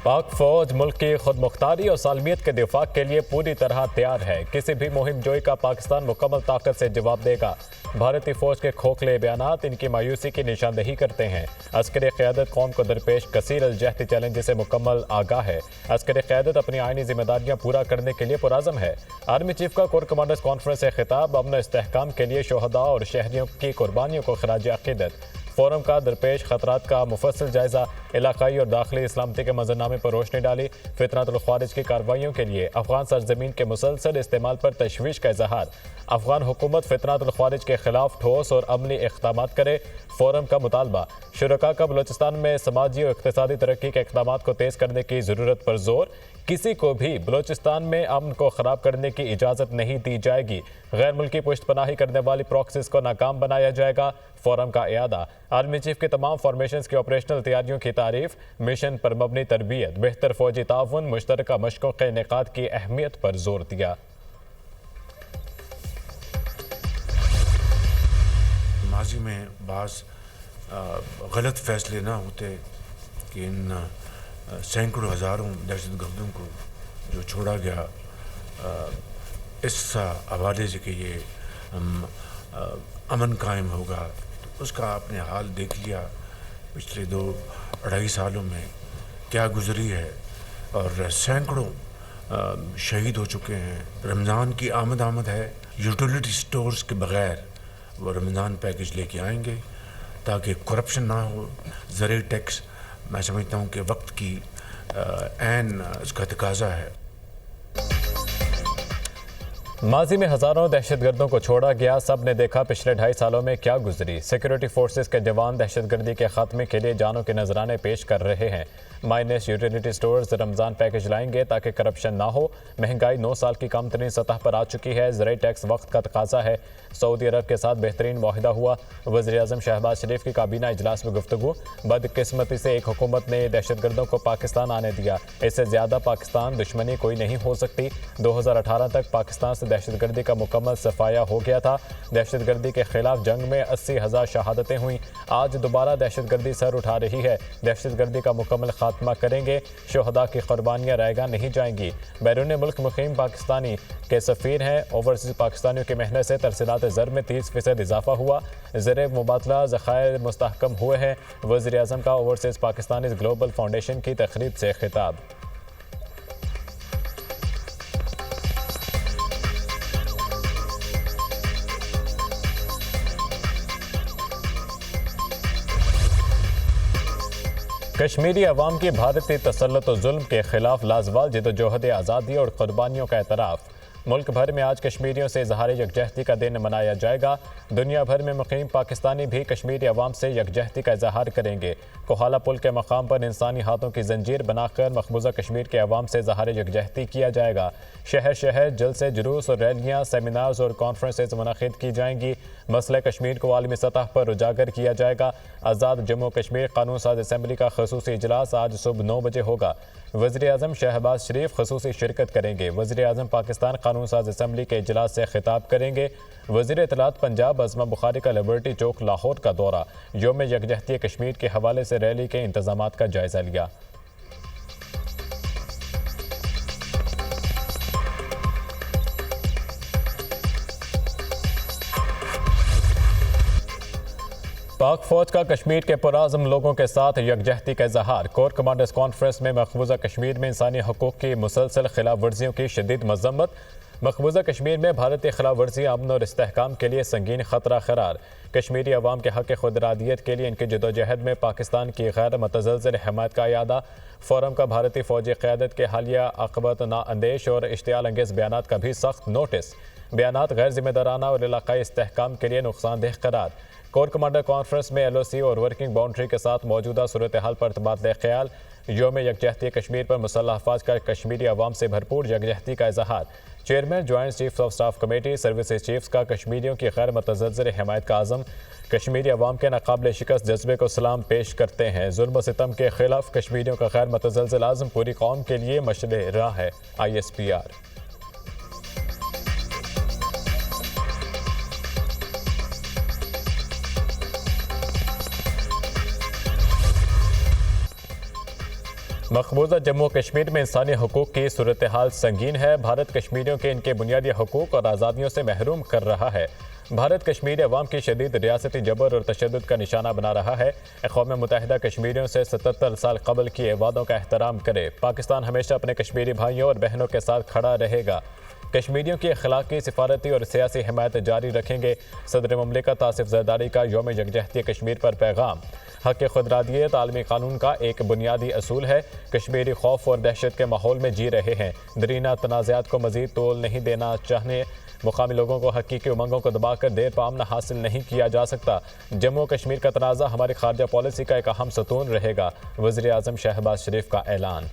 पाक फौज मुल्क की खुद मुख्तारी और सालमियत के दिफा के लिए पूरी तरह तैयार है। किसी भी मुहिम जोई का पाकिस्तान मुकम्मल ताकत से जवाब देगा। भारतीय फौज के खोखले बयानात इनकी मायूसी की निशानदेही करते हैं। अस्करी क़यादत कौम को दरपेश कसीर अलजहती चैलेंज से मुकम्मल आगाह है। अस्करी क़यादत अपनी आइनी जिम्मेदारियां पूरा करने के लिए पुराज़म है। आर्मी चीफ का कोर कमांडर्स कॉन्फ्रेंस से खिताब, अमन इस्तेहकाम के लिए शोहदा और शहरियों की कुर्बानियों को खराज अक़ीदत। फोरम का दरपेश खतरात का मुफस्सिल जायजा, इलाकाई और दाखिली इस्लामती के मंजरनामे पर रोशनी डाली। फितनतुल ख्वारिज की कार्रवाइयों के लिए अफगान सरजमीन के मुसलसल इस्तेमाल पर तशवीश का इजहार। अफगान हुकूमत फितनतुल ख्वारिज के खिलाफ ठोस और अमली इक़दाम करे। फोरम का मुतालबा, शुरका का बलोचिस्तान में समाजी और इक़्तिसादी तरक्की के इक़दाम को तेज़ करने की ज़रूरत पर जोर। किसी को भी बलोचिस्तान में अमन को ख़राब करने की इजाज़त नहीं दी जाएगी। गैर मुल्की पुश्तपनाही करने वाली प्रॉक्सिस को नाकाम बनाया जाएगा। फोरम का इयादा, आर्मी चीफ की तमाम फॉर्मेशन की ऑपरेशनल तैयारियों की तारीफ। मिशन पर मबनी तरबियत, बेहतर फौजी ताउन, मुश्तरका मशकों के इनेकाद की अहमियत पर जोर दिया। माजी में बाज़ गलत फैसले ना होते कि इन सैकड़ों हज़ारों दहशतगर्दों को जो छोड़ा गया, इस हवाले से कि ये अमन कायम होगा, तो उसका आपने हाल देख लिया। पिछले 2-2.5 सालों में क्या गुजरी है और सैकड़ों शहीद हो चुके हैं। रमज़ान की आमद है। यूटिलिटी स्टोर्स के बग़ैर वो रमज़ान पैकेज लेके आएंगे ताकि करप्शन ना हो। ज़रिए टैक्स, मैं समझता हूँ कि वक्त की ऐन उसका तकाजा है। माजी में हज़ारों दहशतगर्दों को छोड़ा गया। सब ने देखा पिछले 2.5 सालों में क्या गुजरी। सिक्योरिटी फोर्सेस के जवान दहशतगर्दी के खात्मे के लिए जानों के नजराने पेश कर रहे हैं। Minus utility stores Ramzan package लाएंगे ताकि करप्शन ना हो। महंगाई 9 साल की कम तरीन सतह पर आ चुकी है। ज़रिए टैक्स वक्त का तकाजा है। सऊदी अरब के साथ बेहतरीन मुआहिदा हुआ। वज़ीर-ए-आज़म शहबाज शरीफ की काबीना इजलास में गुफ्तगू। बदकिस्मती से एक हुकूमत ने दहशतगर्दों को पाकिस्तान आने दिया। इससे ज़्यादा पाकिस्तान दुश्मनी कोई नहीं हो सकती। 2018 तक पाकिस्तान से दहशतगर्दी का मुकम्मल सफाया हो गया था। दहशतगर्दी के खिलाफ जंग में 80,000 शहादतें हुई। आज दोबारा दहशतगर्दी सर उठा रही है। दहशतगर्दी का मुकम्मल खात्मा करेंगे। शोहदा की कुर्बानियाँ रायगा नहीं जाएंगी। बैरून मुल्क मुकीम पाकिस्तानी के सफ़ीर हैं। ओवरसीज़ पाकिस्तानियों की मेहनत से तरसीलात ज़र में 30% इजाफा हुआ। ज़र मुबादला ज़खायर मुस्तहकम हुए हैं। वज़ीर-ए-आज़म का ओवरसीज़ पाकिस्तानी ग्लोबल फाउंडेशन की तकरीब से खिताब। कश्मीरी अवाम की भारतीय तसल्लुत और जुल्म के खिलाफ लाजवाल जदोजहद आज़ादी और कुर्बानियों का एतराफ़। मुल्क भर में आज कश्मीरियों से इज़हार यकजहती का दिन मनाया जाएगा। दुनिया भर में मुकीम पाकिस्तानी भी कश्मीरी अवाम से यकजहती का इज़हार करेंगे। कोहाला पुल के मकाम पर इंसानी हाथों की जंजीर बनाकर मकबूजा कश्मीर के अवाम से इज़हार यकजहती किया जाएगा। शहर शहर जलसे, जुलूस और रैलियाँ, सेमिनार्स और कॉन्फ्रेंसेज मुनक़िद की जाएंगी। मसले कश्मीर को आलमी सतह पर उजागर किया जाएगा। आज़ाद जम्मू कश्मीर कानून साज असम्बली का खसूसी इजलास आज सुबह 9 बजे होगा। वज़ीर-ए-आज़म शहबाज शरीफ खसूसी शिरकत करेंगे। वज़ीर-ए-आज़म पाकिस्तान कानून साज असम्बली के इजलास से खिताब करेंगे। वज़ीर इत्तलात पंजाब अज़मा बुखारी का लिबर्टी चौक लाहौर का दौरा। यौम यकजहती कश्मीर के हवाले से रैली के इंतज़ामात का जायज़ा लिया। पाक फौज का कश्मीर के पुराज़म लोगों के साथ यकजहती का इजहार। कोर कमांडर्स कॉन्फ्रेंस में मकबूजा कश्मीर में इंसानी हकूक़ की मुसलसल खिलाफ वर्जियों की शदीद मज़म्मत। मकबूजा कश्मीर में भारतीय खिलाफ वर्जी अमन और इस्तेहकाम के लिए संगीन खतरा करार। कश्मीरी अवाम के हक़ खुदरादियत के लिए इनकी जदोजहद में पाकिस्तान की गैर मुतज़लज़ल हिमायत का इयादा। फोरम का भारतीय फौजी क़यादत के हालिया आक़िबत नाअंदेश और इश्तियाल अंगेज़ बयानात का भी सख्त नोटिस। बयानात गैर ज़िम्मेदाराना और इलाक़ाई इस्तेहकाम के लिए नुकसानदेह करार। कोर कमांडर कॉन्फ्रेंस में LOC और वर्किंग बाउंड्री के साथ मौजूदा सूरत हाल पर तबादला ख्याल। यौम यकजहती कश्मीर पर मुसल्लह अफवाज का कश्मीरी अवाम से भरपूर यकजहती का इजहार। Chairman joint chiefs of staff committee services chiefs का कश्मीरियों की गैर मुतज़लज़ल हिमायत का आज़म। कश्मीरी अवाम के नाकाबिल शिकस्त जज्बे को सलाम पेश करते हैं। जुल्म सितम के खिलाफ कश्मीरियों का गैर मुतज़लज़ल आज़म पूरी कौम के लिए मशअल राह है। ISPR। मकबूजा जम्मू कश्मीर में इंसानी हकूक़ की सूरत हाल संगीन है। भारत कश्मीरियों के इनके बुनियादी हकूक़ और आज़ादियों से महरूम कर रहा है। भारत कश्मीरी अवाम की शदीद रियासती जबर और तशद्दुद का निशाना बना रहा है। अक़वाम मुत्तहिदा कश्मीरियों से 77 साल कबल किए वादों का एहतराम करे। पाकिस्तान हमेशा अपने कश्मीरी भाइयों और बहनों के साथ खड़ा रहेगा। कश्मीरियों की अखलाकी, सिफारती और सियासी हिमायत जारी रखेंगे। सदर मुमलिकत आसिफ ज़रदारी का यौम यकजहती कश्मीर पर पैगाम। हक़ खुदरादियत आलमी कानून का एक बुनियादी असूल है। कश्मीरी खौफ और दहशत के माहौल में जी रहे हैं। दरीना तनाज़ात को मज़ीद तोल नहीं देना चाहिए। मुकामी लोगों को हकीकी उमंगों को दबाकर देर पामन हासिल नहीं किया जा सकता। जम्मू कश्मीर का तनाज़ा हमारी खारजा पॉलिसी का एक अहम सतून रहेगा। वज़ीर आज़म शहबाज शरीफ का ऐलान।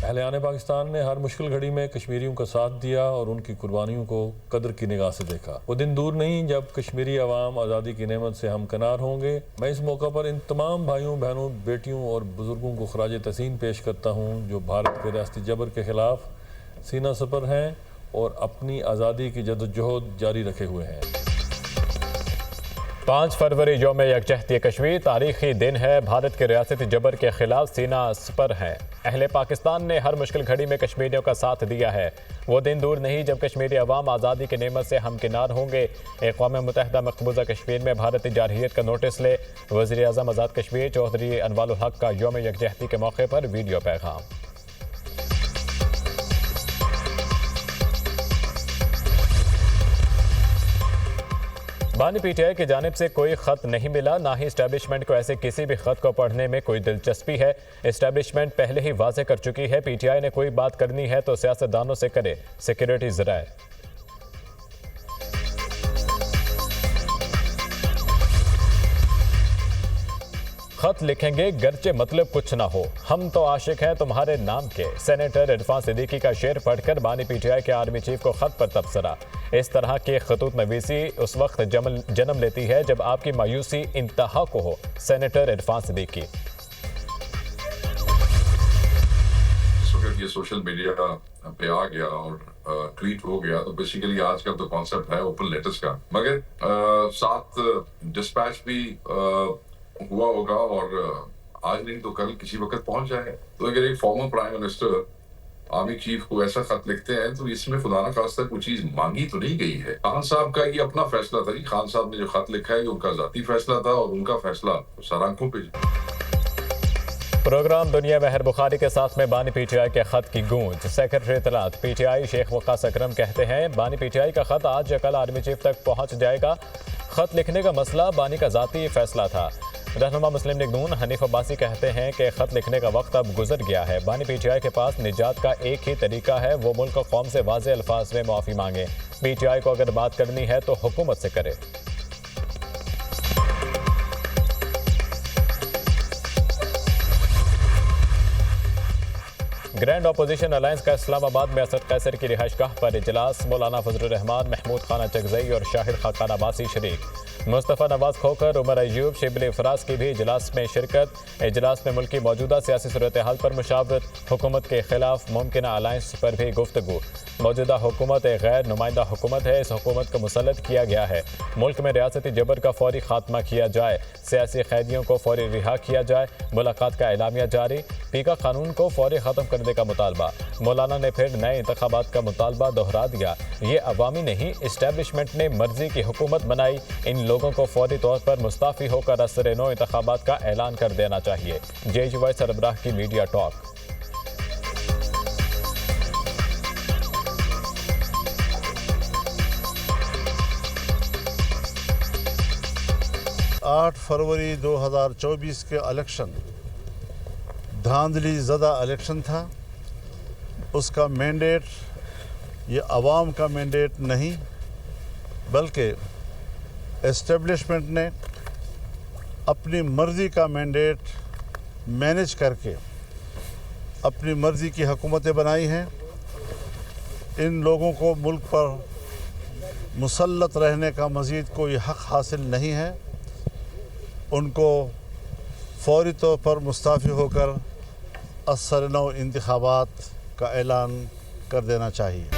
अहले पाकिस्तान ने हर मुश्किल घड़ी में कश्मीरियों का साथ दिया और उनकी कुर्बानियों को कदर की निगाह से देखा। वो दिन दूर नहीं जब कश्मीरी अवाम आज़ादी की नेमत से हमकनार होंगे। मैं इस मौका पर इन तमाम भाइयों, बहनों, बेटियों और बुजुर्गों को खराज तहसीन पेश करता हूँ जो भारत के रियासती जबर के खिलाफ सीना सपर हैं और अपनी आज़ादी की जदोजहद जारी रखे हुए हैं। 5 फरवरी यौम यकजहती कश्मीर तारीखी दिन है। भारत के रियासती जबर के खिलाफ सीना सपर है। अहले पाकिस्तान ने हर मुश्किल घड़ी में कश्मीरियों का साथ दिया है। वो दिन दूर नहीं जब कश्मीरी अवाम आज़ादी की नेमत से हमकिनार होंगे। अक़वाम मुत्तहिदा मकबूजा कश्मीर में भारतीय जारहियत का नोटिस ले। वज़ीर आज़म आज़ाद कश्मीर चौधरी अनवारुल हक का यौम यकजहती के मौके पर वीडियो पैगाम। बानी पीटीआई की जानिब से कोई ख़त नहीं मिला, ना ही इस्टेब्लिशमेंट को ऐसे किसी भी ख़त को पढ़ने में कोई दिलचस्पी है। इस्टेब्लिशमेंट पहले ही वाज़ेह कर चुकी है, पीटीआई ने कोई बात करनी है तो सियासतदानों से करे। सिक्योरिटी ज़राए खत लिखेंगे गरचे मतलब कुछ ना हो, हम तो आशिक हैं तुम्हारे नाम के। सेनेटर इरफान सिद्दीकी का शेर पढ़कर बानी पीटीआई के आर्मी चीफ को खत पर तबसरा। इस तरह के खतूत नवीसी उस वक्त जन्म लेती है जब आपकी मायूसी इंतहा को हो। सेनेटर इरफान सिद्दीकी। ये सोशल मीडिया पे आ गया और ट्वीट हो गया तो बेसिकली आजकल तो कॉन्सेप्ट है ओपन लेटर्स का, मगर साथ डिस्पैच भी हुआ होगा और आज नहीं तो कल किसी वक्त पहुंच जाएगा। तो अगर एक former prime minister army chief को ऐसा खत लिखते हैं तो इसमें खुदा ना खास्ता कोई चीज मांगी तो नहीं गई है। खान साहब का ये अपना फैसला था। खान साहब ने जो खत लिखा है ये उनका जाती फैसला था और उनका फैसला सरांखों पे। प्रोग्राम दुनिया में हर बुखारी के साथ में बानी पीटीआई के खत की गूंज। सेक्रेटरी इत्तलात पीटीआई शेख वकास अकरम कहते हैं बानी पीटीआई का खत आज या कल आर्मी चीफ तक पहुंच जाएगा। खत लिखने का मसला बानी का जाती फैसला था। रहनुमा मुस्लिम लीग नून हनीफ अब्बासी कहते हैं कि खत लिखने का वक्त अब गुजर गया है। बानी पीटीआई के पास निजात का एक ही तरीका है, वो मुल्क और कौम से वाज़ेह अल्फाज में माफ़ी मांगे। पीटीआई को अगर बात करनी है तो हुकूमत से करे। ग्रैंड अपोजिशन अलायंस का इस्लामाबाद में असद कैसर की रिहाइशगाह पर इजलास। मौलाना फजलुर रहमान, महमूद खाना चगजई और शाहिद खाकान अब्बासी शरीक। मुस्तफ़ा नवाज खोकर, उमर अयूब, शिबली फराज की भी इजलास में शिरकत। इजलास में मुल्क की मौजूदा सियासी सूरत हाल पर मुशावरत। हुकूमत के खिलाफ मुमकिन अलायंस पर भी गुफ्तगू। मौजूदा हुकूमत एक गैर नुमाइंदा हुकूमत है, इस हुकूमत को मुसल्लत किया गया है। मुल्क में रियासती जबर का फौरी खात्मा किया जाए, सियासी कैदियों को फौरी रिहा किया जाए। मुलाकात का एलामिया जारी। पीका कानून को फौरी ख़त्म करने का मुतालबा। मौलाना ने फिर नए इंतखाबात का मुतालबा दोहरा दिया। ये अवामी नहीं, इस्टेब्लिशमेंट ने मर्जी की हुकूमत बनाई। इन लोगों को फौरी तौर पर मुस्ताफ़ी होकर असर नौ इंतखाबात का ऐलान कर देना चाहिए। JUI सरबराह की मीडिया टॉक। 8 फरवरी 2024 के इलेक्शन धांधली ज़दा इलेक्शन था। उसका मैंडेट ये अवाम का मैंडेट नहीं बल्कि एस्टेब्लिशमेंट ने अपनी मर्ज़ी का मैंडेट मैनेज करके अपनी मर्ज़ी की हुकूमतें बनाई हैं। इन लोगों को मुल्क पर मुसल्लत रहने का मज़ीद कोई हक़ हासिल नहीं है। उनको फौरी तौर पर मुस्ताफ़ी होकर असर नौ इंतखाबात का ऐलान कर देना चाहिए।